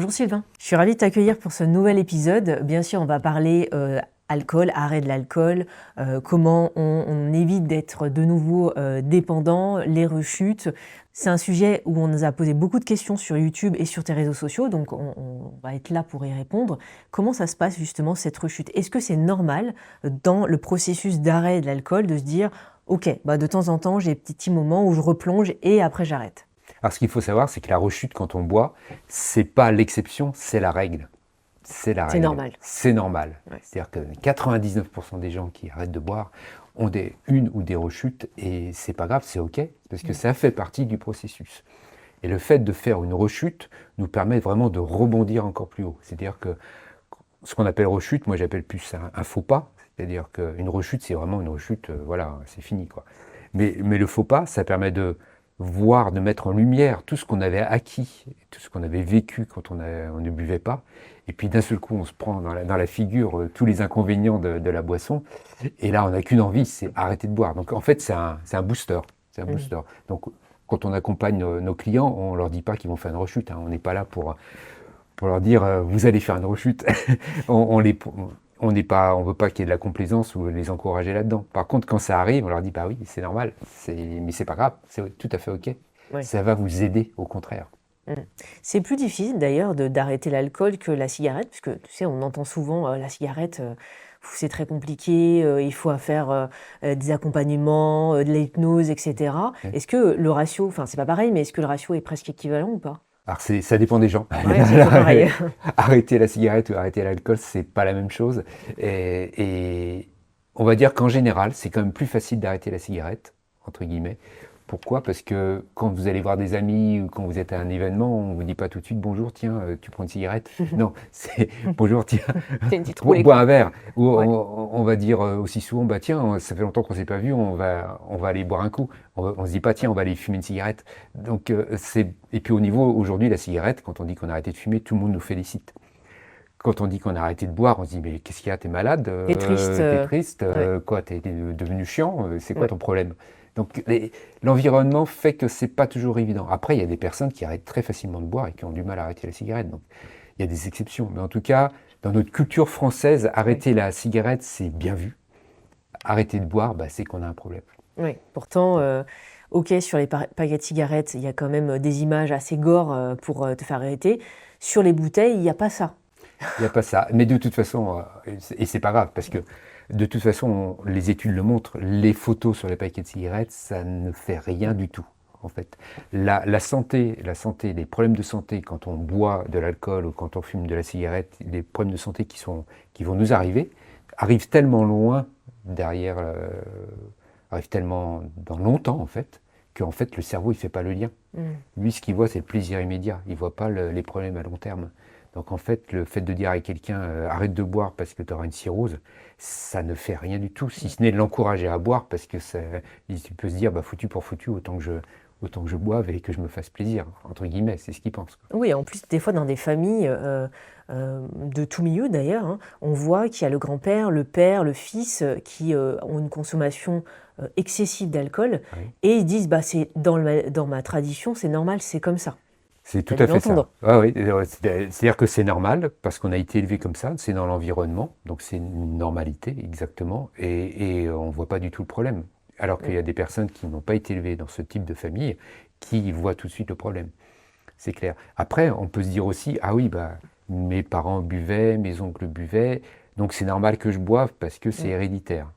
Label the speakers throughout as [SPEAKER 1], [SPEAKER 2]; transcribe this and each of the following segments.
[SPEAKER 1] Bonjour Sylvain, je suis ravie de t'accueillir pour ce nouvel épisode. Bien sûr, on va parler alcool, arrêt de l'alcool, comment on évite d'être de nouveau dépendant, les rechutes. C'est un sujet où on nous a posé beaucoup de questions sur YouTube et sur tes réseaux sociaux, donc on va être là pour y répondre. Comment ça se passe justement cette rechute? Est-ce que c'est normal dans le processus d'arrêt de l'alcool de se dire « Ok, de temps en temps j'ai des petits moments où je replonge et après j'arrête ».
[SPEAKER 2] Alors, ce qu'il faut savoir, c'est que la rechute, quand on boit, c'est pas l'exception, c'est la règle. C'est la
[SPEAKER 1] C'est
[SPEAKER 2] règle.
[SPEAKER 1] normal.
[SPEAKER 2] C'est normal.
[SPEAKER 1] Ouais.
[SPEAKER 2] C'est-à-dire que 99% des gens qui arrêtent de boire ont une ou des rechutes et c'est pas grave, c'est OK, parce que ça fait partie du processus. Et le fait de faire une rechute nous permet vraiment de rebondir encore plus haut. C'est-à-dire que ce qu'on appelle rechute, moi j'appelle plus un faux pas. C'est-à-dire qu'une rechute, c'est vraiment une rechute, voilà, c'est fini, quoi. Mais le faux pas, ça permet de voir, de mettre en lumière tout ce qu'on avait acquis, tout ce qu'on avait vécu quand on ne buvait pas. Et puis d'un seul coup, on se prend dans la figure tous les inconvénients de la boisson. Et là, on n'a qu'une envie, c'est arrêter de boire. Donc en fait, c'est un booster. C'est un booster. Donc quand on accompagne nos clients, on ne leur dit pas qu'ils vont faire une rechute. On n'est pas là pour leur dire vous allez faire une rechute. On veut pas qu'il y ait de la complaisance ou les encourager là-dedans. Par contre, quand ça arrive, on leur dit bah oui, c'est normal, mais c'est pas grave, c'est tout à fait ok.
[SPEAKER 1] Ouais.
[SPEAKER 2] Ça va vous aider, au contraire.
[SPEAKER 1] C'est plus difficile d'ailleurs d'arrêter l'alcool que la cigarette, puisque tu sais, on entend souvent la cigarette, c'est très compliqué, il faut faire des accompagnements, de l'hypnose, etc.
[SPEAKER 2] Ouais.
[SPEAKER 1] Est-ce que le ratio, enfin c'est pas pareil, mais est-ce que le ratio est presque équivalent ou pas?
[SPEAKER 2] Alors ça dépend des gens.
[SPEAKER 1] Ouais, c'est pas pareil.
[SPEAKER 2] Arrêter la cigarette ou arrêter l'alcool, c'est pas la même chose. Et on va dire qu'en général, c'est quand même plus facile d'arrêter la cigarette, entre guillemets. Pourquoi? Parce que quand vous allez voir des amis ou quand vous êtes à un événement, on vous dit pas tout de suite bonjour, tiens, tu prends une cigarette. Non, c'est bonjour, tiens,
[SPEAKER 1] C'est une petite roulée,
[SPEAKER 2] bois
[SPEAKER 1] quoi.
[SPEAKER 2] un verre. Ou
[SPEAKER 1] Ouais.
[SPEAKER 2] on va dire aussi souvent, bah tiens, ça fait longtemps qu'on s'est pas vu, on va aller boire un coup. On se dit pas, tiens, on va aller fumer une cigarette. Donc et puis au niveau aujourd'hui, la cigarette, quand on dit qu'on a arrêté de fumer, tout le monde nous félicite. Quand on dit qu'on a arrêté de boire, on se dit mais qu'est-ce qu'il y a, t'es malade,
[SPEAKER 1] T'es triste.
[SPEAKER 2] t'es triste,
[SPEAKER 1] Ouais.
[SPEAKER 2] quoi, t'es devenu chiant, c'est quoi
[SPEAKER 1] Ouais.
[SPEAKER 2] ton problème? Donc l'environnement fait que c'est pas toujours évident. Après, il y a des personnes qui arrêtent très facilement de boire et qui ont du mal à arrêter la cigarette. Donc il y a des exceptions. Mais en tout cas, dans notre culture française, arrêter la cigarette, c'est bien vu. Arrêter de boire, c'est qu'on a un problème.
[SPEAKER 1] Oui, pourtant, ok, sur les paquets de cigarettes, il y a quand même des images assez gore pour te faire arrêter. Sur les bouteilles, il n'y a pas ça.
[SPEAKER 2] Il n'y a pas ça. Mais de toute façon, et c'est pas grave, parce que de toute façon, les études le montrent, les photos sur les paquets de cigarettes, ça ne fait rien du tout, en fait. La santé, les problèmes de santé, quand on boit de l'alcool ou quand on fume de la cigarette, les problèmes de santé qui vont nous arriver, arrivent tellement loin derrière, arrivent tellement dans longtemps, en fait, qu'en fait, le cerveau, il fait pas le lien. Lui, ce qu'il voit, c'est le plaisir immédiat. Il voit pas les problèmes à long terme. Donc en fait, le fait de dire à quelqu'un arrête de boire parce que tu auras une cirrhose, ça ne fait rien du tout, si ce n'est de l'encourager à boire parce que il peut se dire foutu pour foutu, autant que je boive et que je me fasse plaisir, entre guillemets, c'est ce qu'il pense, quoi.
[SPEAKER 1] Oui, en plus, des fois, dans des familles de tout milieu d'ailleurs, hein, on voit qu'il y a le grand-père, le père, le fils qui ont une consommation excessive d'alcool
[SPEAKER 2] Oui.
[SPEAKER 1] et ils disent c'est dans ma tradition, c'est normal, c'est comme ça.
[SPEAKER 2] C'est tout
[SPEAKER 1] T'as
[SPEAKER 2] à
[SPEAKER 1] dû
[SPEAKER 2] fait ça.
[SPEAKER 1] l'entendre.
[SPEAKER 2] Ah oui, c'est-à-dire que c'est normal parce qu'on a été élevé comme ça, c'est dans l'environnement, donc c'est une normalité exactement, et on ne voit pas du tout le problème. Alors qu'il y a des personnes qui n'ont pas été élevées dans ce type de famille qui voient tout de suite le problème. C'est clair. Après, on peut se dire aussi, ah oui, mes parents buvaient, mes oncles buvaient, donc c'est normal que je boive parce que c'est héréditaire.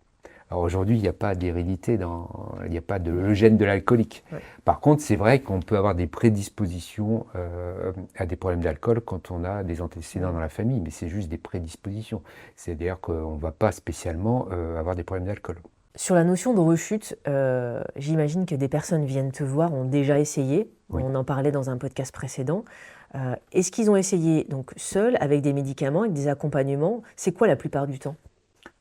[SPEAKER 2] Alors aujourd'hui, il n'y a pas d'hérédité, il n'y a pas de gène de l'alcoolique.
[SPEAKER 1] Ouais.
[SPEAKER 2] Par contre, c'est vrai qu'on peut avoir des prédispositions à des problèmes d'alcool quand on a des antécédents dans la famille, mais c'est juste des prédispositions. C'est-à-dire qu'on ne va pas spécialement avoir des problèmes d'alcool.
[SPEAKER 1] Sur la notion de rechute, j'imagine que des personnes viennent te voir, ont déjà essayé.
[SPEAKER 2] Oui.
[SPEAKER 1] On en parlait dans un podcast précédent. Est-ce qu'ils ont essayé donc seuls, avec des médicaments, avec des accompagnements? C'est quoi la plupart du temps?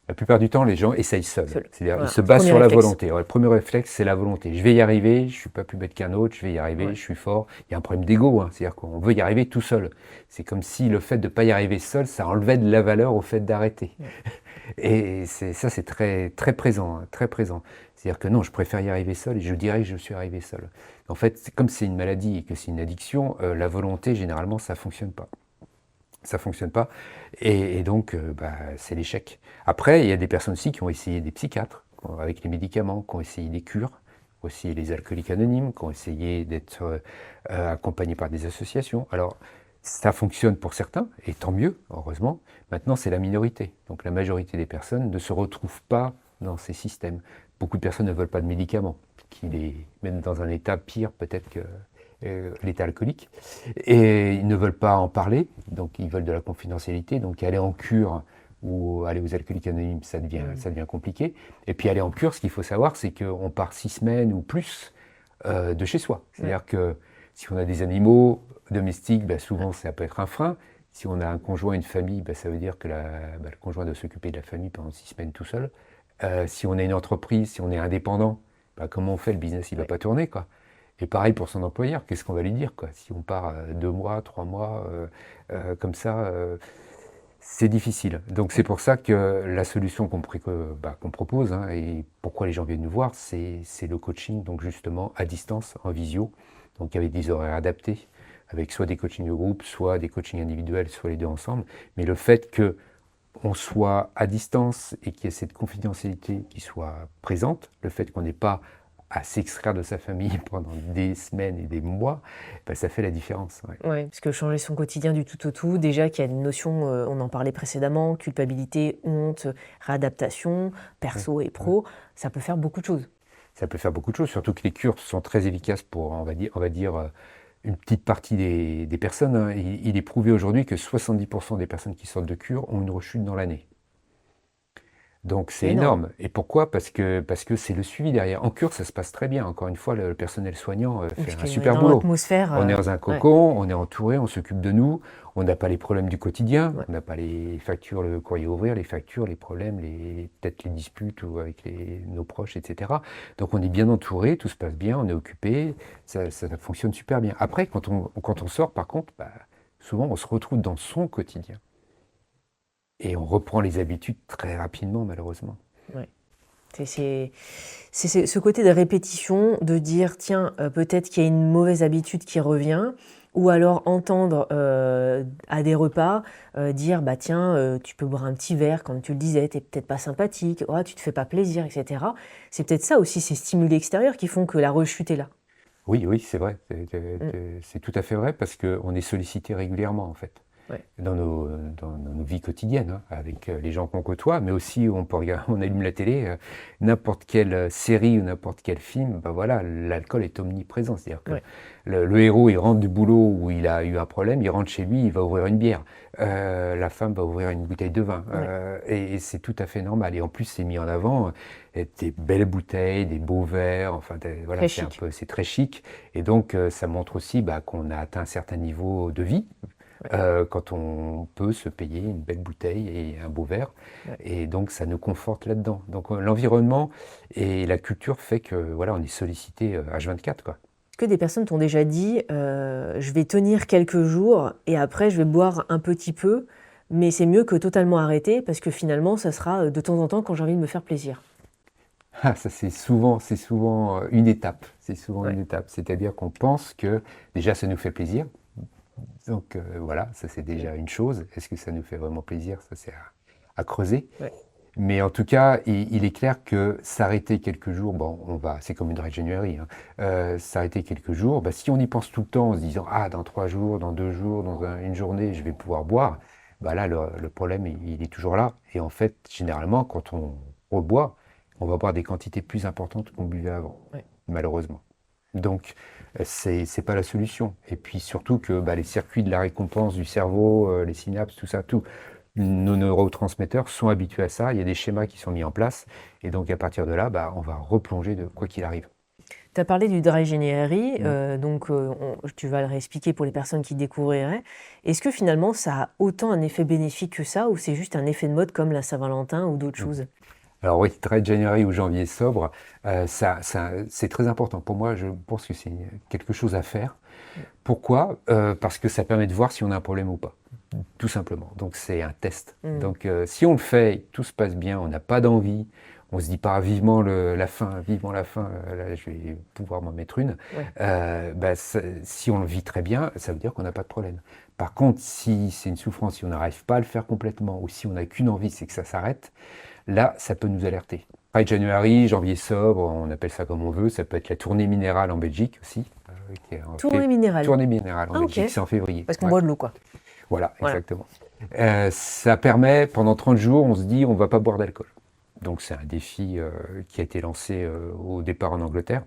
[SPEAKER 2] La plupart du temps, les gens essayent seuls.
[SPEAKER 1] Seul.
[SPEAKER 2] C'est-à-dire,
[SPEAKER 1] Voilà.
[SPEAKER 2] ils se basent
[SPEAKER 1] Premier
[SPEAKER 2] sur la
[SPEAKER 1] réflexe.
[SPEAKER 2] volonté. Ouais, le premier réflexe, c'est la volonté. Je vais y arriver, je suis pas plus bête qu'un autre, je vais y arriver,
[SPEAKER 1] Ouais.
[SPEAKER 2] je suis fort. Il y a un problème d'ego, hein. C'est-à-dire qu'on veut y arriver tout seul. C'est comme si le fait de ne pas y arriver seul, ça enlevait de la valeur au fait d'arrêter. Et ça, c'est très, très présent, hein, très présent. C'est-à-dire que non, je préfère y arriver seul et je dirais que je suis arrivé seul. En fait, comme c'est une maladie et que c'est une addiction, la volonté, généralement, ça fonctionne pas. Ça fonctionne pas. Et donc, c'est l'échec. Après, il y a des personnes aussi qui ont essayé des psychiatres avec les médicaments, qui ont essayé des cures, qui ont essayé les alcooliques anonymes, qui ont essayé d'être accompagnés par des associations. Alors, ça fonctionne pour certains, et tant mieux, heureusement. Maintenant, c'est la minorité. Donc, la majorité des personnes ne se retrouvent pas dans ces systèmes. Beaucoup de personnes ne veulent pas de médicaments, qui les mettent dans un état pire peut-être que l'état alcoolique, et ils ne veulent pas en parler, donc ils veulent de la confidentialité, donc aller en cure ou aller aux alcooliques anonymes, ça devient compliqué. Et puis aller en cure, ce qu'il faut savoir, c'est qu'on part 6 semaines ou plus de chez soi. C'est-à-dire que si on a des animaux domestiques, souvent ça peut être un frein. Si on a un conjoint, une famille, ça veut dire que le conjoint doit s'occuper de la famille pendant 6 semaines tout seul. Si on a une entreprise, si on est indépendant, comment on fait? Le business, il ne va pas tourner, quoi. Et pareil pour son employeur, qu'est-ce qu'on va lui dire, quoi? Si on part 2 mois, 3 mois, comme ça, c'est difficile. Donc c'est pour ça que la solution qu'on propose, hein, et pourquoi les gens viennent nous voir, c'est le coaching, donc justement à distance, en visio, donc avec des horaires adaptés, avec soit des coachings de groupe, soit des coachings individuels, soit les deux ensemble. Mais le fait que on soit à distance et qu'il y ait cette confidentialité qui soit présente, le fait qu'on n'ait pas à s'extraire de sa famille pendant des semaines et des mois, ça fait la différence.
[SPEAKER 1] Ouais, parce que changer son quotidien du tout au tout, déjà qu'il y a une notion, on en parlait précédemment, culpabilité, honte, réadaptation, perso et pro, ça peut faire beaucoup de choses.
[SPEAKER 2] Ça peut faire beaucoup de choses, surtout que les cures sont très efficaces pour, on va dire une petite partie des personnes, hein. Il est prouvé aujourd'hui que 70% des personnes qui sortent de cure ont une rechute dans l'année. Donc c'est énorme. Et pourquoi? Parce que c'est le suivi derrière. En cure, ça se passe très bien. Encore une fois, le personnel soignant
[SPEAKER 1] Parce
[SPEAKER 2] fait un
[SPEAKER 1] qu'on est
[SPEAKER 2] super
[SPEAKER 1] dans
[SPEAKER 2] boulot.
[SPEAKER 1] l'atmosphère.
[SPEAKER 2] On est dans un cocon, on est entouré, on s'occupe de nous, on n'a pas les problèmes du quotidien, on n'a pas les factures, le courrier à ouvrir, les factures, les problèmes, peut-être les disputes ou avec nos proches, etc. Donc on est bien entouré, tout se passe bien, on est occupé, ça fonctionne super bien. Après, quand on sort, par contre, souvent on se retrouve dans son quotidien. Et on reprend les habitudes très rapidement, malheureusement.
[SPEAKER 1] Ouais. C'est ce côté de répétition, de dire, tiens, peut-être qu'il y a une mauvaise habitude qui revient, ou alors entendre à des repas, dire, tiens, tu peux boire un petit verre, comme tu le disais, t'es peut-être pas sympathique, oh, tu te fais pas plaisir, etc. C'est peut-être ça aussi, ces stimuli extérieurs qui font que la rechute est là.
[SPEAKER 2] Oui, c'est vrai. C'est tout à fait vrai, parce qu'on est sollicité régulièrement, en fait. Dans nos vies quotidiennes, hein, avec les gens qu'on côtoie, mais aussi on allume la télé, n'importe quelle série ou n'importe quel film, l'alcool est omniprésent. C'est-à-dire que le héros, il rentre du boulot où il a eu un problème, il rentre chez lui, il va ouvrir une bière. La femme va ouvrir une bouteille de vin. Et c'est tout à fait normal. Et en plus, c'est mis en avant des belles bouteilles, des beaux verres, enfin, c'est très chic. Et donc, ça montre aussi qu'on a atteint un certain niveau de vie. Quand on peut se payer une belle bouteille et un beau verre. Et donc, ça nous conforte là-dedans. Donc, l'environnement et la culture fait que, on est sollicité H24, quoi.
[SPEAKER 1] Est-ce que des personnes t'ont déjà dit, je vais tenir quelques jours et après, je vais boire un petit peu, mais c'est mieux que totalement arrêter parce que finalement, ça sera de temps en temps quand j'ai envie de me faire plaisir?
[SPEAKER 2] Ah, ça, c'est souvent une étape. C'est souvent une étape. C'est-à-dire qu'on pense que, déjà, ça nous fait plaisir. Donc ça c'est déjà une chose. Est-ce que ça nous fait vraiment plaisir? Ça c'est à creuser. Mais en tout cas, il est clair que s'arrêter quelques jours, c'est comme une dry January, hein. S'arrêter quelques jours, si on y pense tout le temps en se disant dans 3 jours, dans 2 jours, dans une journée, je vais pouvoir boire, là le problème il est toujours là. Et en fait, généralement, quand on reboit, on va boire des quantités plus importantes qu'on buvait avant, malheureusement. Donc, c'est pas la solution. Et puis surtout que les circuits de la récompense du cerveau, les synapses, tout ça, nos neurotransmetteurs sont habitués à ça. Il y a des schémas qui sont mis en place. Et donc, à partir de là, on va replonger de quoi qu'il arrive.
[SPEAKER 1] Tu as parlé du dry January, donc tu vas le réexpliquer pour les personnes qui découvriraient. Est-ce que finalement, ça a autant un effet bénéfique que ça, ou c'est juste un effet de mode comme la Saint-Valentin ou d'autres choses?
[SPEAKER 2] Alors oui, dry January ou janvier sobre, c'est très important. Pour moi, je pense que c'est quelque chose à faire. Pourquoi? Parce que ça permet de voir si on a un problème ou pas, tout simplement. Donc c'est un test. Donc si on le fait, tout se passe bien, on n'a pas d'envie, on se dit pas vivement la fin, là je vais pouvoir m'en mettre une. Si on le vit très bien, ça veut dire qu'on n'a pas de problème. Par contre, si c'est une souffrance, si on n'arrive pas à le faire complètement, ou si on n'a qu'une envie, c'est que ça s'arrête, là, ça peut nous alerter. Dry January, janvier sobre, on appelle ça comme on veut, ça peut être la tournée minérale en Belgique aussi.
[SPEAKER 1] Tournée minérale.
[SPEAKER 2] Tournée minérale en Belgique,
[SPEAKER 1] ok.
[SPEAKER 2] c'est en février.
[SPEAKER 1] Parce qu'on boit de l'eau, quoi.
[SPEAKER 2] Voilà, exactement. Ça permet, pendant 30 jours, on se dit, on ne va pas boire d'alcool. Donc c'est un défi qui a été lancé au départ en Angleterre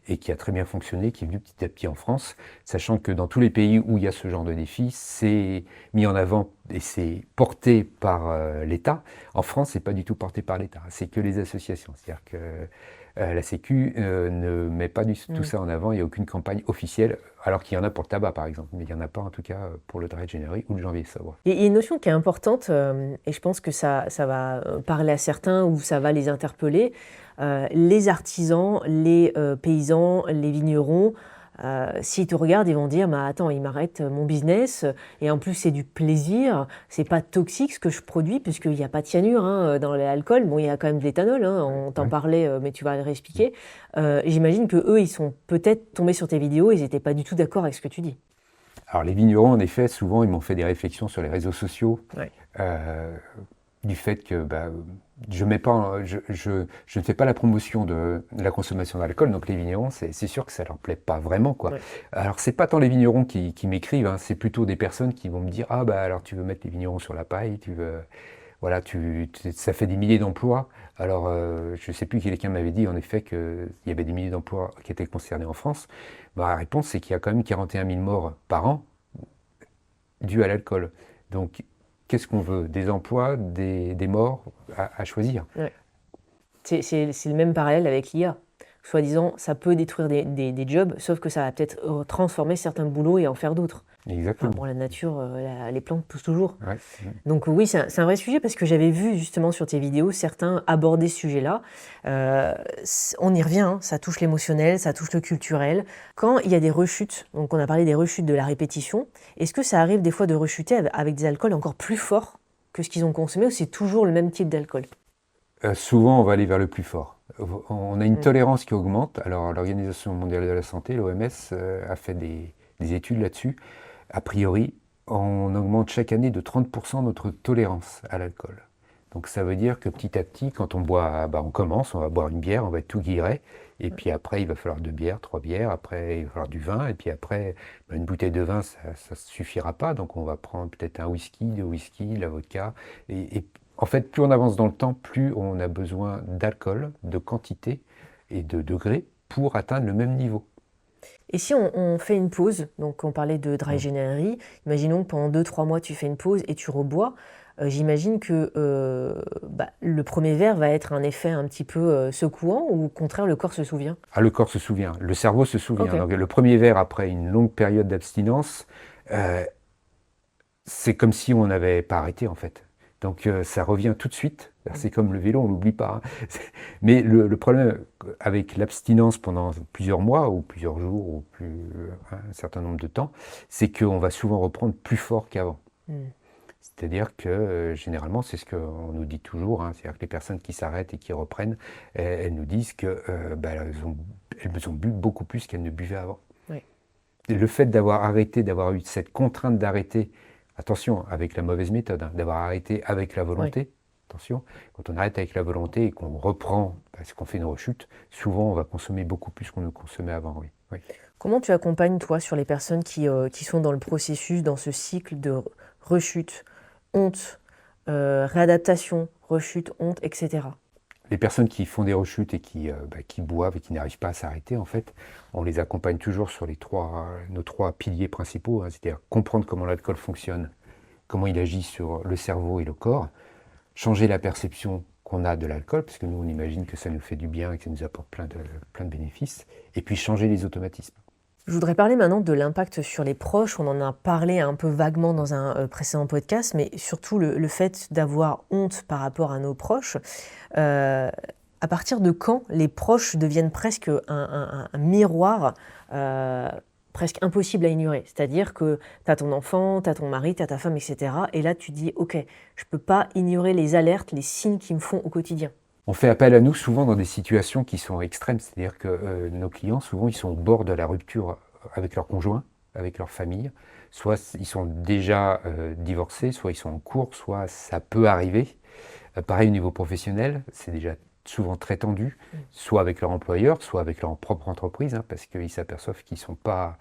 [SPEAKER 2] et qui a très bien fonctionné, qui est venu petit à petit en France, sachant que dans tous les pays où il y a ce genre de défi, c'est mis en avant et c'est porté par l'État. En France, c'est pas du tout porté par l'État, c'est que les associations. C'est-à-dire que la Sécu ne met pas tout ça en avant, il n'y a aucune campagne officielle, alors qu'il y en a pour le tabac par exemple, mais il n'y en a pas en tout cas pour le Dry January ou le janvier sobre.
[SPEAKER 1] Et il y a une notion qui est importante, et je pense que ça va parler à certains ou ça va les interpeller. Les artisans, les paysans, les vignerons, s'ils te regardent, ils vont dire « Attends, il m'arrête mon business, et en plus c'est du plaisir, c'est pas toxique ce que je produis, puisqu'il n'y a pas de cyanure dans l'alcool. Bon, il y a quand même de l'éthanol, on t'en parlait, mais tu vas le réexpliquer. J'imagine qu'eux, ils sont peut-être tombés sur tes vidéos, ils n'étaient pas du tout d'accord avec ce que tu dis. »
[SPEAKER 2] Alors les vignerons, en effet, souvent, ils m'ont fait des réflexions sur les réseaux sociaux, du fait que je ne fais pas la promotion de la consommation d'alcool, donc les vignerons, c'est sûr que ça leur plaît pas vraiment, quoi.
[SPEAKER 1] Ouais.
[SPEAKER 2] Alors c'est pas tant les vignerons qui m'écrivent, c'est plutôt des personnes qui vont me dire alors tu veux mettre les vignerons sur la paille, tu veux voilà, ça fait des milliers d'emplois. Alors je sais plus, quelqu'un m'avait dit en effet qu'il y avait des milliers d'emplois qui étaient concernés en France. La réponse c'est qu'il y a quand même 41 000 morts par an dus à l'alcool. Donc qu'est-ce qu'on veut? Des emplois, des morts à choisir.
[SPEAKER 1] Ouais. C'est le même parallèle avec l'IA. Soi-disant, ça peut détruire des jobs, sauf que ça va peut-être transformer certains boulots et en faire d'autres.
[SPEAKER 2] Exactement.
[SPEAKER 1] Bon, la nature, les plantes poussent toujours.
[SPEAKER 2] Ouais.
[SPEAKER 1] Donc oui, c'est un vrai sujet parce que j'avais vu justement sur tes vidéos certains aborder ce sujet-là. On y revient, ça touche l'émotionnel, ça touche le culturel. Quand il y a des rechutes, donc on a parlé des rechutes de la répétition, est-ce que ça arrive des fois de rechuter avec des alcools encore plus forts que ce qu'ils ont consommé ou c'est toujours le même type d'alcool?
[SPEAKER 2] Souvent, on va aller vers le plus fort. On a une tolérance qui augmente. Alors, l'Organisation mondiale de la santé, l'OMS, a fait des études là-dessus. A priori, on augmente chaque année de 30% notre tolérance à l'alcool. Donc, ça veut dire que petit à petit, quand on boit, on commence, on va boire une bière, on va être tout guilleret. Et puis après, il va falloir 2 bières, 3 bières. Après, il va falloir du vin. Et puis après, une bouteille de vin, ça ne suffira pas. Donc, on va prendre peut-être un whisky, 2 whisky, la vodka. Et en fait, plus on avance dans le temps, plus on a besoin d'alcool, de quantité et de degrés pour atteindre le même niveau.
[SPEAKER 1] Et si on fait une pause, donc on parlait de Dry January, imaginons que pendant 2-3 mois tu fais une pause et tu rebois, j'imagine que le premier verre va être un effet un petit peu secouant ou au contraire le corps se souvient?
[SPEAKER 2] Le corps se souvient, le cerveau se souvient.
[SPEAKER 1] Okay.
[SPEAKER 2] Donc, le premier verre après une longue période d'abstinence, c'est comme si on n'avait pas arrêté en fait. Donc ça revient tout de suite, c'est comme le vélo, on ne l'oublie pas. Mais le problème avec l'abstinence pendant plusieurs mois ou plusieurs jours ou un certain nombre de temps, c'est qu'on va souvent reprendre plus fort qu'avant. C'est-à-dire que généralement, c'est ce qu'on nous dit toujours, c'est-à-dire que les personnes qui s'arrêtent et qui reprennent, elles nous disent qu'elles ont bu beaucoup plus qu'elles ne buvaient avant.
[SPEAKER 1] Oui.
[SPEAKER 2] Et le fait d'avoir arrêté, d'avoir eu cette contrainte d'arrêter, attention, avec la mauvaise méthode, d'avoir arrêté avec la volonté. Oui. Attention, quand on arrête avec la volonté et qu'on reprend parce qu'on fait une rechute, souvent on va consommer beaucoup plus qu'on ne consommait avant. Oui. Oui.
[SPEAKER 1] Comment tu accompagnes, toi, sur les personnes qui sont dans le processus, dans ce cycle de rechute, honte, réadaptation, rechute, honte, etc.
[SPEAKER 2] Les personnes qui font des rechutes et qui boivent et qui n'arrivent pas à s'arrêter, en fait, on les accompagne toujours sur nos 3 piliers principaux, c'est-à-dire comprendre comment l'alcool fonctionne, comment il agit sur le cerveau et le corps, changer la perception qu'on a de l'alcool, parce que nous, on imagine que ça nous fait du bien et que ça nous apporte plein de bénéfices, et puis changer les automatismes.
[SPEAKER 1] Je voudrais parler maintenant de l'impact sur les proches. On en a parlé un peu vaguement dans un précédent podcast, mais surtout le fait d'avoir honte par rapport à nos proches. À partir de quand les proches deviennent presque un miroir presque impossible à ignorer? C'est-à-dire que tu as ton enfant, tu as ton mari, tu as ta femme, etc. Et là, tu dis, OK, je ne peux pas ignorer les alertes, les signes qui me font au quotidien.
[SPEAKER 2] On fait appel à nous souvent dans des situations qui sont extrêmes, c'est-à-dire que nos clients, souvent, ils sont au bord de la rupture avec leur conjoint, avec leur famille, soit ils sont déjà divorcés, soit ils sont en cours, soit ça peut arriver. Pareil au niveau professionnel, c'est déjà souvent très tendu, soit avec leur employeur, soit avec leur propre entreprise, hein, parce qu'ils s'aperçoivent qu'ils sont pas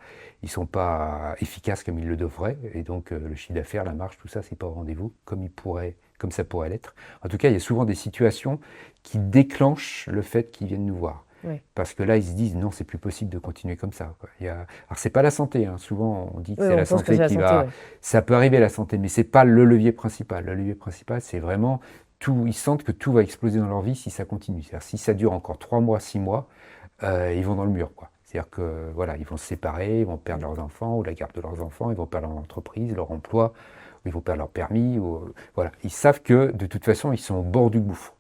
[SPEAKER 2] efficaces comme ils le devraient, et donc le chiffre d'affaires, la marge, tout ça, c'est pas au rendez-vous comme ça pourrait l'être. En tout cas, il y a souvent des situations qui déclenchent le fait qu'ils viennent nous voir.
[SPEAKER 1] Oui.
[SPEAKER 2] Parce que là, ils se disent non, c'est plus possible de continuer comme ça, quoi. Alors, c'est pas la santé, hein. Souvent, on dit que
[SPEAKER 1] Oui,
[SPEAKER 2] c'est
[SPEAKER 1] on
[SPEAKER 2] la
[SPEAKER 1] pense que
[SPEAKER 2] santé
[SPEAKER 1] c'est la
[SPEAKER 2] qui
[SPEAKER 1] santé,
[SPEAKER 2] va.
[SPEAKER 1] ouais.
[SPEAKER 2] Ça peut arriver la santé, mais c'est pas le levier principal. Le levier principal, c'est vraiment tout. Ils sentent que tout va exploser dans leur vie si ça continue. C'est-à-dire, si ça dure encore 3 mois, 6 mois, ils vont dans le mur, quoi. C'est-à-dire que voilà, ils vont se séparer, ils vont perdre leurs enfants ou la garde de leurs enfants, ils vont perdre leur entreprise, leur emploi, ou ils vont perdre leur permis. Voilà, ils savent que de toute façon, ils sont au bord du gouffre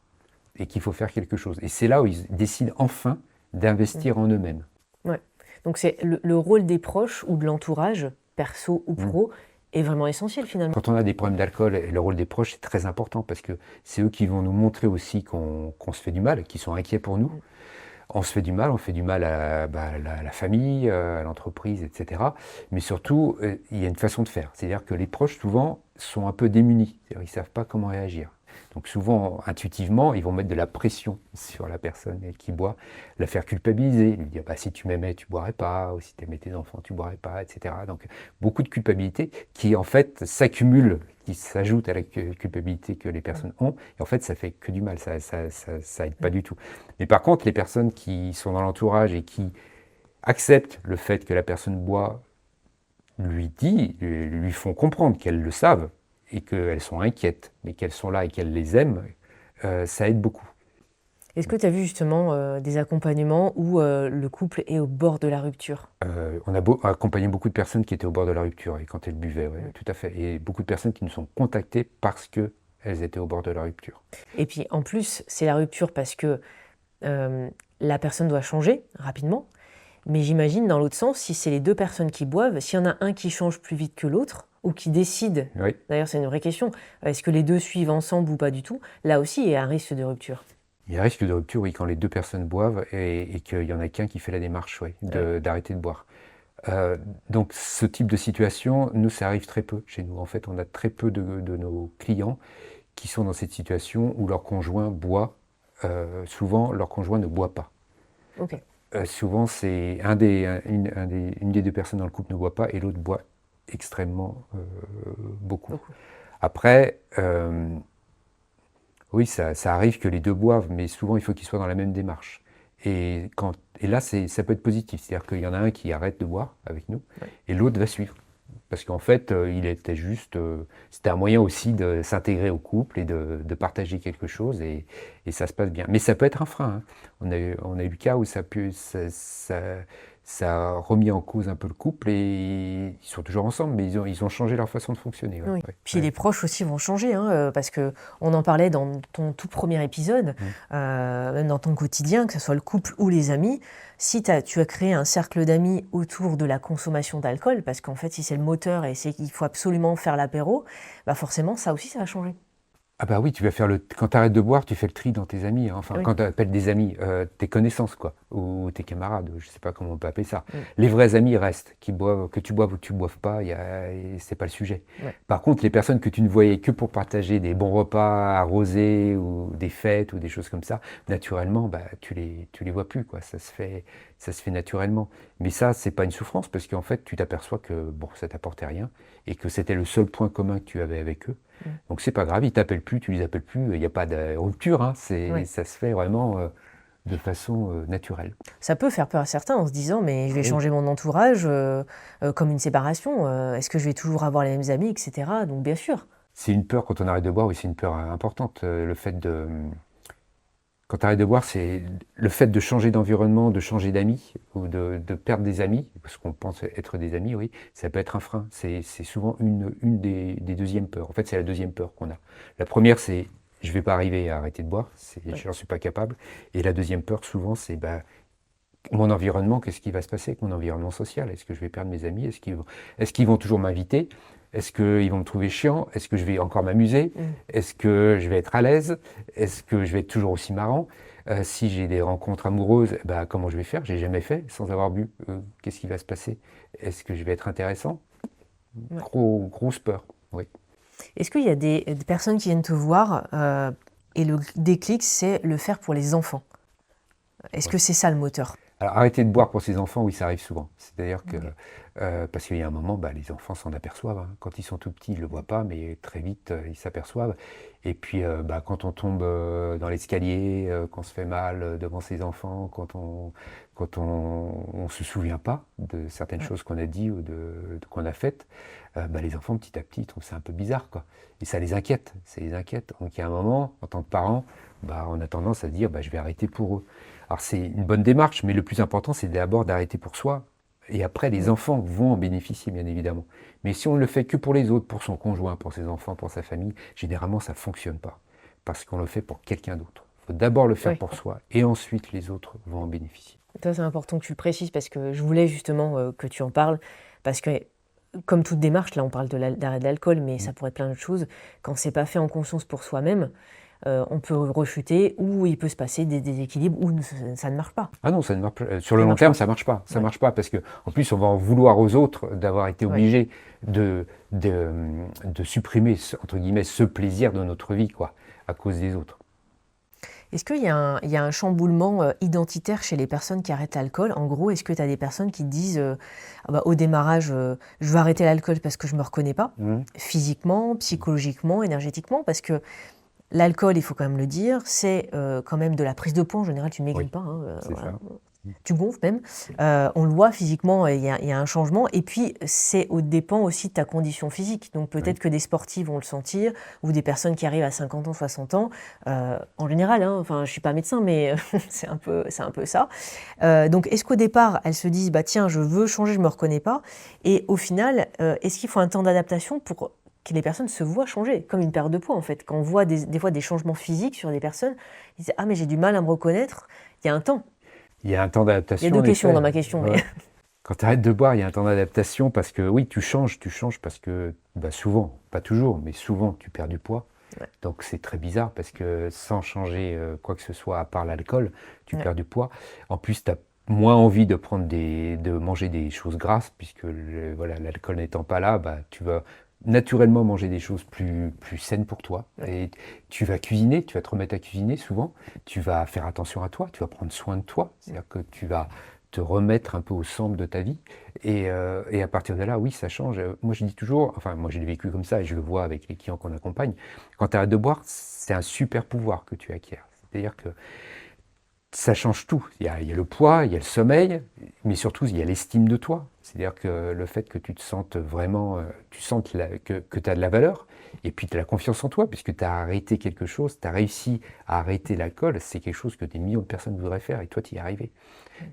[SPEAKER 2] et qu'il faut faire quelque chose. Et c'est là où ils décident enfin d'investir en eux-mêmes.
[SPEAKER 1] Ouais. Donc c'est le rôle des proches ou de l'entourage, perso ou pro, est vraiment essentiel finalement.
[SPEAKER 2] Quand on a des problèmes d'alcool, le rôle des proches est très important parce que c'est eux qui vont nous montrer aussi qu'on se fait du mal, qu'ils sont inquiets pour nous. On se fait du mal, on fait du mal à la famille, à l'entreprise, etc. Mais surtout, il y a une façon de faire. C'est-à-dire que les proches, souvent, sont un peu démunis. C'est-à-dire, ils ne savent pas comment réagir. Donc souvent, intuitivement, ils vont mettre de la pression sur la personne qui boit, la faire culpabiliser, lui dire bah, si tu m'aimais, tu boirais pas, ou si tu aimais tes enfants, tu boirais pas, etc. Donc beaucoup de culpabilité qui en fait s'accumulent, qui s'ajoutent à la culpabilité que les personnes ont, et en fait ça fait que du mal, ça aide pas du tout. Mais par contre, les personnes qui sont dans l'entourage et qui acceptent le fait que la personne boit, lui font comprendre qu'elles le savent, et qu'elles sont inquiètes, mais qu'elles sont là et qu'elles les aiment, ça aide beaucoup.
[SPEAKER 1] Est-ce que tu as vu justement des accompagnements où le couple est au bord de la rupture?
[SPEAKER 2] On a accompagné beaucoup de personnes qui étaient au bord de la rupture et quand elles buvaient, ouais, tout à fait. Et beaucoup de personnes qui nous sont contactées parce qu'elles étaient au bord de la rupture.
[SPEAKER 1] Et puis en plus, c'est la rupture parce que la personne doit changer rapidement. Mais j'imagine dans l'autre sens, si c'est les deux personnes qui boivent, s'il y en a un qui change plus vite que l'autre, ou qui décide,
[SPEAKER 2] Oui.
[SPEAKER 1] d'ailleurs c'est une vraie question, est-ce que les deux suivent ensemble ou pas du tout? Là aussi, il y a un risque de rupture.
[SPEAKER 2] Il y a un risque de rupture, oui, quand les deux personnes boivent et qu'il y en a qu'un qui fait la démarche, oui, d'arrêter de boire. Donc ce type de situation, nous, ça arrive très peu chez nous. En fait, on a très peu de nos clients qui sont dans cette situation où leur conjoint boit. Souvent, leur conjoint ne boit pas.
[SPEAKER 1] Ok.
[SPEAKER 2] Souvent, c'est une des deux personnes dans le couple ne boit pas et l'autre boit extrêmement beaucoup. Après, oui, ça arrive que les deux boivent, mais souvent il faut qu'ils soient dans la même démarche. Et là, ça peut être positif, c'est-à-dire qu'il y en a un qui arrête de boire avec nous et l'autre va suivre. Parce qu'en fait, c'était un moyen aussi de s'intégrer au couple et de partager quelque chose et ça se passe bien. Mais ça peut être un frein, hein. On a eu le cas où ça a remis en cause un peu le couple et ils sont toujours ensemble, mais ils ont changé leur façon de fonctionner.
[SPEAKER 1] Oui. Puis les proches aussi vont changer, hein, parce qu'on en parlait dans ton tout premier épisode, même dans ton quotidien, que ce soit le couple ou les amis. Si tu as créé un cercle d'amis autour de la consommation d'alcool, parce qu'en fait, si c'est le moteur et c'est qu'il faut absolument faire l'apéro, bah forcément, ça aussi, ça va changer.
[SPEAKER 2] Ah bah oui, quand tu arrêtes de boire, tu fais le tri dans tes amis, hein. Enfin, quand tu appelles des amis, tes connaissances, quoi, ou tes camarades, je sais pas comment on peut appeler ça. Les vrais amis restent, que tu boives ou que tu boives pas, c'est pas le sujet. Par contre, les personnes que tu ne voyais que pour partager des bons repas arrosés ou des fêtes ou des choses comme ça, naturellement, bah, tu les vois plus, quoi. Ça se fait naturellement. Mais ça, c'est pas une souffrance parce qu'en fait, tu t'aperçois que bon, ça t'apportait rien et que c'était le seul point commun que tu avais avec eux. Donc c'est pas grave, ils t'appellent plus, tu les appelles plus, il n'y a pas de rupture, hein, ça se fait vraiment de façon naturelle.
[SPEAKER 1] Ça peut faire peur à certains en se disant mais je vais changer mon entourage comme une séparation, est-ce que je vais toujours avoir les mêmes amis, etc. Donc bien sûr.
[SPEAKER 2] C'est une peur quand on arrête de boire, oui, c'est une peur importante. Quand tu arrêtes de boire, c'est le fait de changer d'environnement, de changer d'amis ou de perdre des amis, parce qu'on pense être des amis, oui, ça peut être un frein. C'est souvent une des deuxièmes peurs. En fait, c'est la deuxième peur qu'on a. La première, c'est je ne vais pas arriver à arrêter de boire, je n'en suis pas capable. Et la deuxième peur, souvent, c'est mon environnement, qu'est-ce qui va se passer avec mon environnement social? Est-ce que je vais perdre mes amis? Est-ce qu'ils vont toujours m'inviter? Est-ce qu'ils vont me trouver chiant? Est-ce que je vais encore m'amuser? Est-ce que je vais être à l'aise? Est-ce que je vais être toujours aussi marrant? Si j'ai des rencontres amoureuses, comment je vais faire? J'ai jamais fait sans avoir bu. Qu'est-ce qui va se passer? Est-ce que je vais être intéressant?
[SPEAKER 1] Ouais.
[SPEAKER 2] Grosse peur, oui.
[SPEAKER 1] Est-ce qu'il y a des personnes qui viennent te voir et le déclic, c'est le faire pour les enfants? Est-ce
[SPEAKER 2] Ouais.
[SPEAKER 1] que c'est ça le moteur?
[SPEAKER 2] Alors, arrêter de boire pour ses enfants, oui, ça arrive souvent. C'est-à-dire que,
[SPEAKER 1] Ok.
[SPEAKER 2] parce qu'il y a un moment, les enfants s'en aperçoivent, hein. Quand ils sont tout petits, ils ne le voient pas, mais très vite, ils s'aperçoivent. Et puis, quand on tombe dans l'escalier, qu'on se fait mal devant ses enfants, quand on se souvient pas de certaines
[SPEAKER 1] Ouais.
[SPEAKER 2] choses qu'on a dit ou qu'on a faites, les enfants, petit à petit, ils trouvent ça un peu bizarre, quoi. Et ça les inquiète, ça les inquiète. Donc, il y a un moment, en tant que parent, on a tendance à se dire, je vais arrêter pour eux. Alors c'est une bonne démarche, mais le plus important, c'est d'abord d'arrêter pour soi. Et après, les
[SPEAKER 1] Mm.
[SPEAKER 2] enfants vont en bénéficier, bien évidemment. Mais si on ne le fait que pour les autres, pour son conjoint, pour ses enfants, pour sa famille, généralement, ça ne fonctionne pas. Parce qu'on le fait pour quelqu'un d'autre. Il faut d'abord le faire
[SPEAKER 1] Ouais.
[SPEAKER 2] pour soi, et ensuite les autres vont en bénéficier.
[SPEAKER 1] Ça, c'est important que tu le précises parce que je voulais justement que tu en parles. Parce que, comme toute démarche, là, on parle d'arrêt de l'alcool, mais
[SPEAKER 2] Mm.
[SPEAKER 1] ça pourrait être plein d'autres choses. Quand c'est pas fait en conscience pour soi-même, on peut rechuter ou il peut se passer des déséquilibres ou ça ne marche pas.
[SPEAKER 2] Ah non, ça ne marche pas. Sur
[SPEAKER 1] Ça
[SPEAKER 2] le
[SPEAKER 1] ne
[SPEAKER 2] long
[SPEAKER 1] marche
[SPEAKER 2] terme,
[SPEAKER 1] pas.
[SPEAKER 2] ça marche pas. Ça
[SPEAKER 1] Ouais.
[SPEAKER 2] marche pas parce que, en plus, on va en vouloir aux autres d'avoir été
[SPEAKER 1] Ouais.
[SPEAKER 2] obligés de, de, de supprimer, entre guillemets, ce plaisir de notre vie, quoi, à cause des autres.
[SPEAKER 1] Est-ce qu'il y a un chamboulement identitaire chez les personnes qui arrêtent l'alcool? En gros, est-ce que tu as des personnes qui te disent au démarrage, je veux arrêter l'alcool parce que je ne me reconnais pas,
[SPEAKER 2] Mm.
[SPEAKER 1] physiquement, psychologiquement, énergétiquement? Parce que l'alcool, il faut quand même le dire, c'est quand même de la prise de poids. En général, tu ne maigris
[SPEAKER 2] Oui,
[SPEAKER 1] pas, hein,
[SPEAKER 2] c'est
[SPEAKER 1] voilà.
[SPEAKER 2] ça.
[SPEAKER 1] Tu gonfles même. On le voit physiquement, il y a un changement. Et puis, c'est au dépend aussi de ta condition physique. Donc,
[SPEAKER 2] Oui.
[SPEAKER 1] peut-être que des sportifs vont le sentir, ou des personnes qui arrivent à 50 ans, 60 ans. En général, hein, enfin, je ne suis pas médecin, mais c'est un peu ça. Donc, est-ce qu'au départ, elles se disent, tiens, je veux changer, je ne me reconnais pas. Et au final, est-ce qu'il faut un temps d'adaptation pour que les personnes se voient changer, comme une perte de poids en fait. Quand on voit des fois des changements physiques sur des personnes, ils disent, ah mais j'ai du mal à me reconnaître. Il y a un temps.
[SPEAKER 2] Il y a un temps
[SPEAKER 1] Il y a
[SPEAKER 2] d'adaptation,
[SPEAKER 1] deux
[SPEAKER 2] en
[SPEAKER 1] questions dans
[SPEAKER 2] effet.
[SPEAKER 1] ma question, mais
[SPEAKER 2] Ouais. Quand tu arrêtes de boire, il y a un temps d'adaptation parce que oui, tu changes parce que souvent, pas toujours, mais souvent, tu perds du poids.
[SPEAKER 1] ouais,
[SPEAKER 2] Donc c'est très bizarre parce que sans changer quoi que ce soit à part l'alcool, tu
[SPEAKER 1] ouais,
[SPEAKER 2] perds du poids. En plus, tu as moins envie de de manger des choses grasses puisque voilà, l'alcool n'étant pas là, tu vas naturellement manger des choses plus saines pour toi.
[SPEAKER 1] ouais.
[SPEAKER 2] Et tu vas cuisiner, tu vas te remettre à cuisiner souvent, tu vas faire attention à toi, tu vas prendre soin de toi, c'est-à-dire que tu vas te remettre un peu au centre de ta vie. Et à partir de là, oui, ça change. Moi, je dis toujours, enfin, moi, j'ai vécu comme ça et je le vois avec les clients qu'on accompagne. Quand tu arrêtes de boire, c'est un super pouvoir que tu acquiers. C'est-à-dire que ça change tout. Il y a le poids, il y a le sommeil, mais surtout, il y a l'estime de toi. C'est-à-dire que le fait que tu te sentes vraiment, tu sentes que tu as de la valeur, et puis tu as la confiance en toi, puisque tu as arrêté quelque chose, tu as réussi à arrêter l'alcool, c'est quelque chose que des millions de personnes voudraient faire, et toi, tu y es arrivé.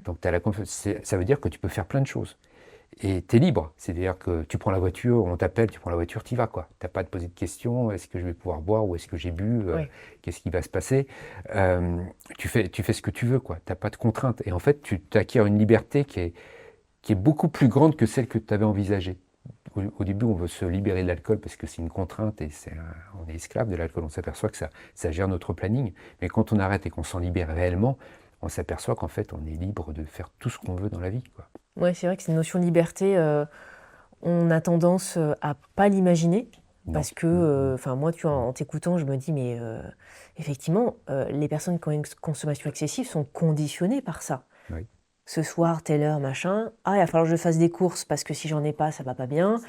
[SPEAKER 2] Donc, tu as la confiance. Ça veut dire que tu peux faire plein de choses. Et tu es libre. C'est-à-dire que tu prends la voiture, on t'appelle, tu prends la voiture, tu y vas, quoi. Tu n'as pas à te poser de questions, est-ce que je vais pouvoir boire ou est-ce que j'ai bu,
[SPEAKER 1] Ouais.
[SPEAKER 2] qu'est-ce qui va se passer. Tu fais ce que tu veux, quoi. Tu n'as pas de contraintes. Et en fait, tu t'acquiers une liberté qui est beaucoup plus grande que celle que tu avais envisagée. Au début, on veut se libérer de l'alcool parce que c'est une contrainte et on est esclave de l'alcool. On s'aperçoit que ça gère notre planning. Mais quand on arrête et qu'on s'en libère réellement, on s'aperçoit qu'en fait, on est libre de faire tout ce qu'on veut dans la vie, quoi.
[SPEAKER 1] Ouais, c'est vrai que cette notion de liberté, on a tendance à pas l'imaginer.
[SPEAKER 2] Non.
[SPEAKER 1] Parce que, enfin moi, tu vois, en t'écoutant, je me dis, mais effectivement, les personnes qui ont une consommation excessive sont conditionnées par ça.
[SPEAKER 2] Oui.
[SPEAKER 1] Ce soir, telle heure, machin. Ah, il va falloir que je fasse des courses parce que si j'en ai pas, ça va pas bien.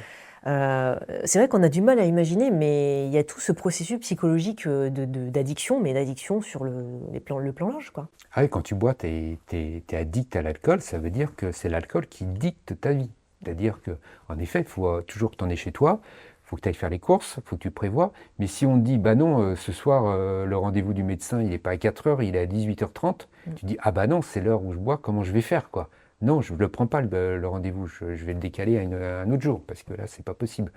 [SPEAKER 1] C'est vrai qu'on a du mal à imaginer, mais il y a tout ce processus psychologique d'addiction, mais d'addiction sur le plan large, quoi.
[SPEAKER 2] Ah oui, quand tu bois, tu es addict à l'alcool, ça veut dire que c'est l'alcool qui dicte ta vie. C'est-à-dire qu'en effet, il faut toujours que tu en aies chez toi, il faut que tu ailles faire les courses, il faut que tu prévois. Mais si on te dit, non, ce soir, le rendez-vous du médecin, il n'est pas à 4 heures, il est à 18h30, tu dis, ah non, c'est l'heure où je bois, comment je vais faire, quoi? Non, je ne le prends pas, le rendez-vous, je vais le décaler à un autre jour, parce que là, c'est pas possible.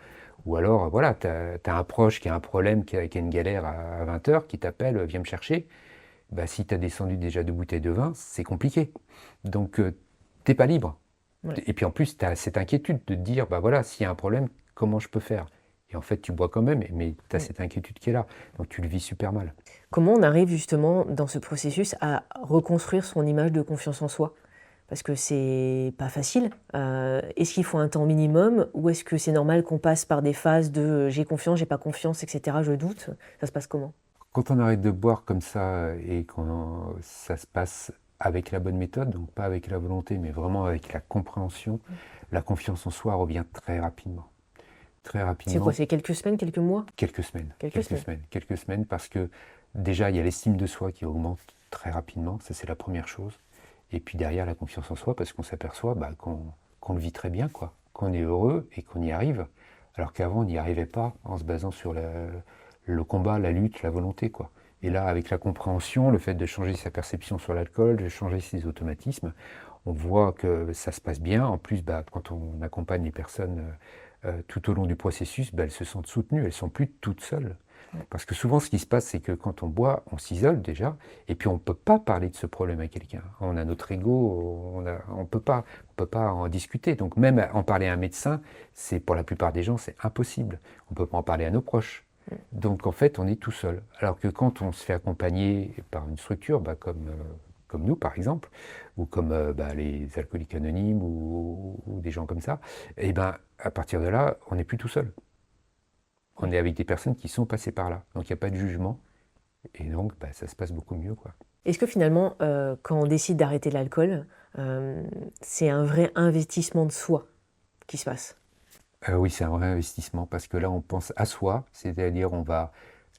[SPEAKER 2] Ou alors, voilà, tu as un proche qui a un problème, qui a une galère à 20h, qui t'appelle, viens me chercher. Si tu as descendu déjà 2 bouteilles de vin, c'est compliqué. Donc, t'es pas libre.
[SPEAKER 1] Ouais.
[SPEAKER 2] Et puis en plus, tu as cette inquiétude de te dire, voilà, s'il y a un problème, comment je peux faire? Et en fait, tu bois quand même, mais tu as cette inquiétude qui est là. Donc, tu le vis super mal.
[SPEAKER 1] Comment on arrive justement dans ce processus à reconstruire son image de confiance en soi? parce que c'est pas facile. Est-ce qu'il faut un temps minimum ou est-ce que c'est normal qu'on passe par des phases de j'ai confiance, j'ai pas confiance, etc. Je doute. Ça se passe comment?
[SPEAKER 2] Quand on arrête de boire comme ça et ça se passe avec la bonne méthode, donc pas avec la volonté, mais vraiment avec la compréhension, la confiance en soi revient très rapidement. Très
[SPEAKER 1] C'est
[SPEAKER 2] rapidement.
[SPEAKER 1] quoi? C'est quelques semaines, quelques mois?
[SPEAKER 2] Quelques semaines.
[SPEAKER 1] Quelques semaines.
[SPEAKER 2] Quelques semaines parce que déjà, il y a l'estime de soi qui augmente très rapidement. Ça, c'est la première chose. Et puis derrière, la confiance en soi parce qu'on s'aperçoit qu'on le vit très bien, quoi. Qu'on est heureux et qu'on y arrive. Alors qu'avant, on n'y arrivait pas en se basant sur le combat, la lutte, la volonté, quoi. Et là, avec la compréhension, le fait de changer sa perception sur l'alcool, de changer ses automatismes, on voit que ça se passe bien. En plus, quand on accompagne les personnes tout au long du processus, elles se sentent soutenues, elles ne sont plus toutes seules. Parce que souvent, ce qui se passe, c'est que quand on boit, on s'isole déjà, et puis on ne peut pas parler de ce problème à quelqu'un. On a notre ego, on ne peut pas en discuter. Donc même en parler à un médecin, pour la plupart des gens, c'est impossible. On ne peut pas en parler à nos proches. Donc en fait, on est tout seul. Alors que quand on se fait accompagner par une structure, comme nous par exemple, ou comme les alcooliques anonymes ou des gens comme ça, et à partir de là, on n'est plus tout seul. On est avec des personnes qui sont passées par là. Donc il n'y a pas de jugement. Et donc ça se passe beaucoup mieux, quoi.
[SPEAKER 1] Est-ce que finalement, quand on décide d'arrêter l'alcool, c'est un vrai investissement de soi qui se passe?
[SPEAKER 2] Oui, c'est un vrai investissement parce que là, on pense à soi, c'est-à-dire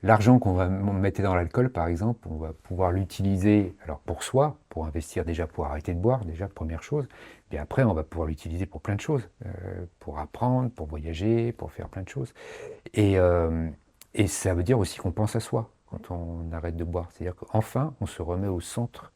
[SPEAKER 2] l'argent qu'on va mettre dans l'alcool, par exemple, on va pouvoir l'utiliser alors pour soi, pour investir déjà, pour arrêter de boire, déjà, première chose. Puis après, on va pouvoir l'utiliser pour plein de choses, pour apprendre, pour voyager, pour faire plein de choses. Et ça veut dire aussi qu'on pense à soi quand on arrête de boire. C'est-à-dire qu'enfin, on se remet au centre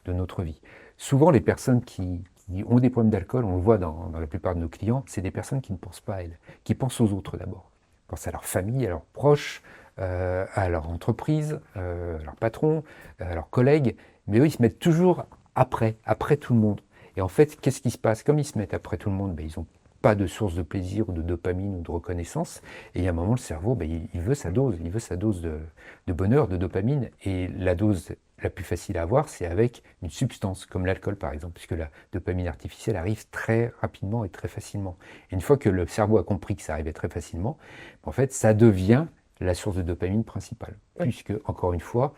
[SPEAKER 2] de notre vie. Souvent, les personnes qui ont des problèmes d'alcool, on le voit dans la plupart de nos clients, c'est des personnes qui ne pensent pas à elles, qui pensent aux autres d'abord. Ils pensent à leur famille, à leurs proches, à leur entreprise, à leur patron, à leurs collègues, mais eux, ils se mettent toujours après tout le monde. Et en fait, qu'est-ce qui se passe? Comme ils se mettent après tout le monde, ils n'ont pas de source de plaisir ou de dopamine ou de reconnaissance. Et il y a un moment, le cerveau, il veut sa dose. Il veut sa dose de bonheur, de dopamine. Et la dose la plus facile à avoir, c'est avec une substance, comme l'alcool par exemple, puisque la dopamine artificielle arrive très rapidement et très facilement. Et une fois que le cerveau a compris que ça arrivait très facilement, en fait, ça devient la source de dopamine principale. Oui. Puisque, encore une fois,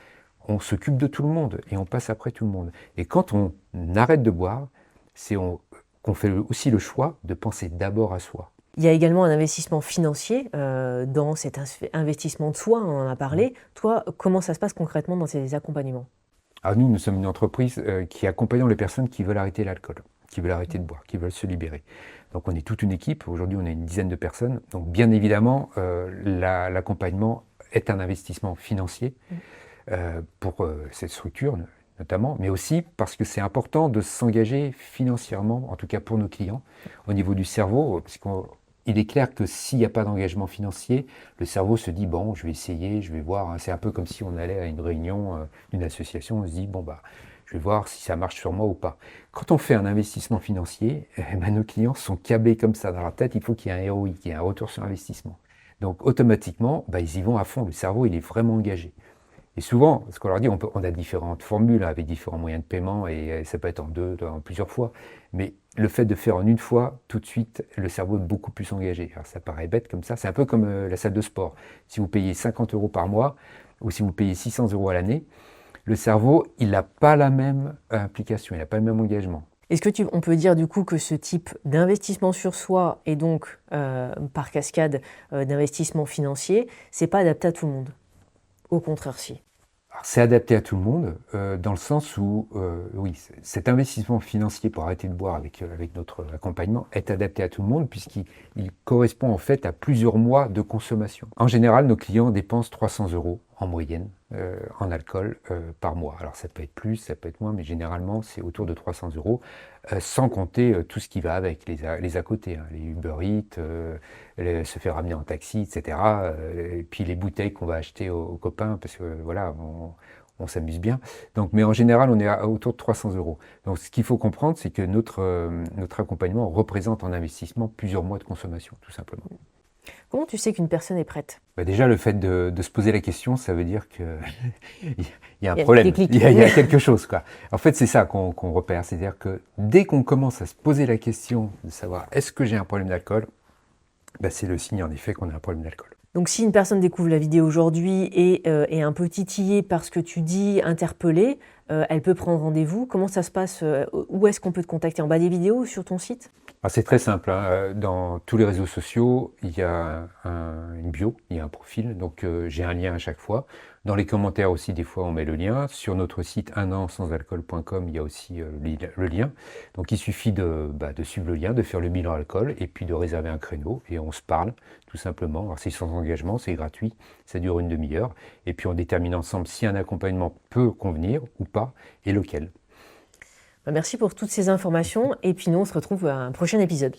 [SPEAKER 2] on s'occupe de tout le monde et on passe après tout le monde. Et quand on arrête de boire, c'est qu'on fait aussi le choix de penser d'abord à soi.
[SPEAKER 1] Il y a également un investissement financier dans cet investissement de soi, on en a parlé. Toi, comment ça se passe concrètement dans ces accompagnements?
[SPEAKER 2] Alors nous sommes une entreprise qui accompagne les personnes qui veulent arrêter l'alcool, qui veulent arrêter de boire, qui veulent se libérer. Donc on est toute une équipe, aujourd'hui on est une dizaine de personnes. Donc bien évidemment, l'accompagnement est un investissement financier pour cette structure notamment, mais aussi parce que c'est important de s'engager financièrement, en tout cas pour nos clients, au niveau du cerveau, parce qu'il est clair que s'il n'y a pas d'engagement financier, le cerveau se dit, bon, je vais essayer, je vais voir. C'est un peu comme si on allait à une réunion d'une association, on se dit, bon, je vais voir si ça marche sur moi ou pas. Quand on fait un investissement financier, nos clients sont câblés comme ça dans leur tête, il faut qu'il y ait un ROI, qu'il y ait un retour sur investissement. Donc automatiquement, ils y vont à fond, le cerveau il est vraiment engagé. Et souvent, ce qu'on leur dit, on a différentes formules avec différents moyens de paiement et ça peut être en plusieurs fois. Mais le fait de faire en une fois, tout de suite, le cerveau est beaucoup plus engagé. Alors ça paraît bête comme ça, c'est un peu comme la salle de sport. Si vous payez 50 € par mois ou si vous payez 600 € à l'année, le cerveau, il n'a pas la même implication, il n'a pas le même engagement.
[SPEAKER 1] Est-ce qu'on peut dire du coup que ce type d'investissement sur soi et donc par cascade d'investissement financier, c'est pas adapté à tout le monde? Au contraire, si.
[SPEAKER 2] C'est adapté à tout le monde, dans le sens où, oui, cet investissement financier pour arrêter de boire avec notre accompagnement est adapté à tout le monde, puisqu'il correspond en fait à plusieurs mois de consommation. En général, nos clients dépensent 300 € en moyenne en alcool par mois. Alors ça peut être plus, ça peut être moins, mais généralement c'est autour de 300 €, sans compter tout ce qui va avec, les à côté, les Uber Eats, se faire ramener en taxi, etc. Et puis les bouteilles qu'on va acheter aux copains, parce que voilà, on s'amuse bien. Donc, mais en général, on est autour de 300 €. Donc ce qu'il faut comprendre, c'est que notre accompagnement représente en investissement plusieurs mois de consommation, tout simplement.
[SPEAKER 1] Comment tu sais qu'une personne est prête?
[SPEAKER 2] Bah, déjà, le fait de se poser la question, ça veut dire qu'il y a un
[SPEAKER 1] Il y a
[SPEAKER 2] problème,
[SPEAKER 1] des clics.
[SPEAKER 2] il y a quelque chose, quoi. En fait, c'est ça qu'on repère, c'est-à-dire que dès qu'on commence à se poser la question de savoir est-ce que j'ai un problème d'alcool, bah, c'est le signe en effet qu'on a un problème d'alcool.
[SPEAKER 1] Donc si une personne découvre la vidéo aujourd'hui et est un peu titillée par ce que tu dis, interpellée, elle peut prendre rendez-vous. Comment ça se passe? Où est-ce qu'on peut te contacter? En bas des vidéos ou sur ton site?
[SPEAKER 2] Alors, c'est très simple, hein. Dans tous les réseaux sociaux, il y a une bio, il y a un profil, donc j'ai un lien à chaque fois. Dans les commentaires aussi, des fois, on met le lien. Sur notre site unansansalcool.com, il y a aussi le lien. Donc il suffit de suivre le lien, de faire le bilan alcool et puis de réserver un créneau et on se parle tout simplement. Alors c'est sans engagement, c'est gratuit, ça dure une demi-heure et puis on détermine ensemble si un accompagnement peut convenir ou pas et lequel.
[SPEAKER 1] Merci pour toutes ces informations et puis nous on se retrouve à un prochain épisode.